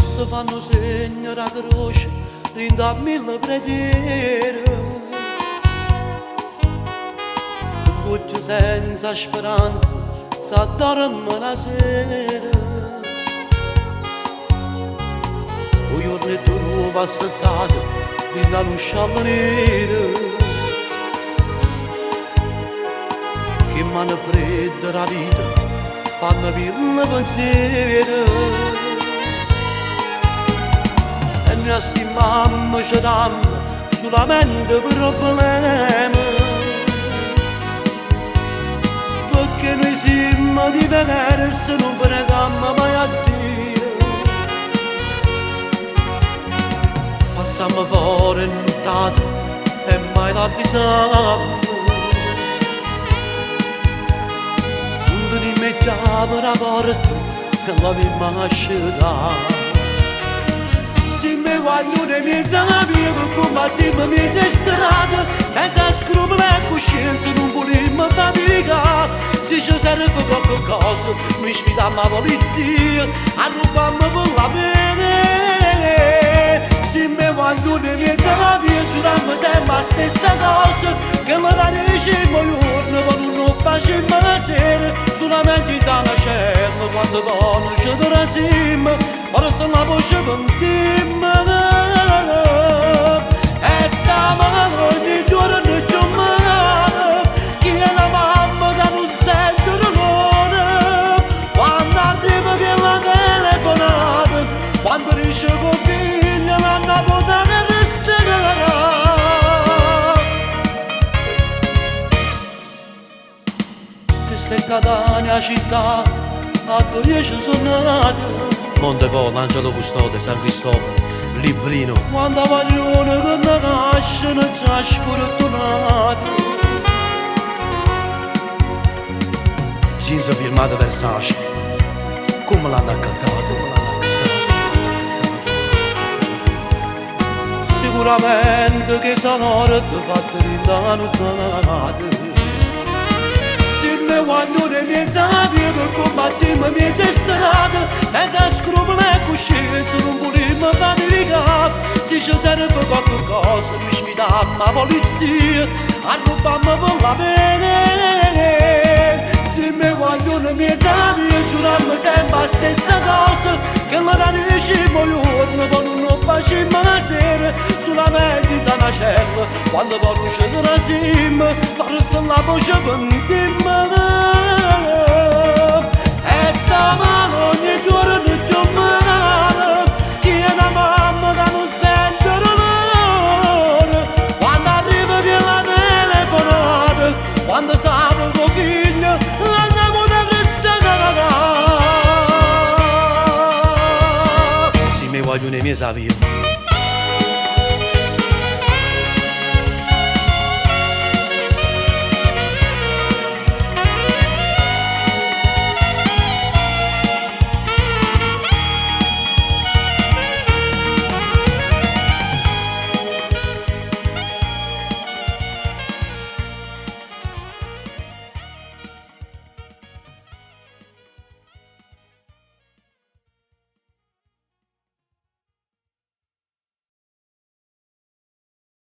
Se fanno segno la croce rindo a mille preghiere, se butti senza speranza s'addorma la sera. Un giorno e due passate rindo all'usciamo nera, che mano fredda la vita fanno mille pensieri. E noi stiamo cercando solamente problemi, perché noi siamo diversi, non preghiamo mai a Dio. Passiamo fuori in nottata e mai l'avvisiamo, quando ne mettiamo la porta e la vediamo asciugare. Se mi vogliono i miei amici, combattiamo le mie strade, senza scrupoli e coscienza non vogliamo faticare. Se ci serve qualcosa, noi sfidiamo la polizia, arrubiamo per la pena. Se mi vogliono i miei amici, giuriamo sempre la stessa cosa, che magari diciamo giorno, ma non facciamo la sera, solamente da una cena, quando poi non ci trasiamo, ora sono la voce per e stiamo ogni giorno chiamando chi è la mamma che non sente l'amore, quando arriva che la telefonata, quando ricevo figlia l'hanno potuta resterà. Questa è Catania città, a 10 sono nato, Montepò, l'Angelo Custode, San Cristoforo, Librino. Quando vogliono che mi lasciano già sfortunato. Jeans firmato Versace, come l'hanno accattato? Sicuramente che sono fatto in nottata. Se mi vogliono i miei amici, combattiamo le mie strade, senza scrupoli e coscienza non vogliamo faticare. Se ci serve qualcosa, noi sfidiamo la polizia, arrubiamo per la pena. Se mi vogliono i miei amici, giuriamo sempre la stessa cosa, che magari diciamo giorno, poi non facciamo la sera, solamente da una cella, quando poi non ci trasiamo, forse la voce pentimmo. E stiamo ogni giorno chiamando chi è la mamma che non sente l'amore, quando arriva che la telefonata, quando siamo con figlio l'andiamo da restare. Se mi vogliono i miei amici,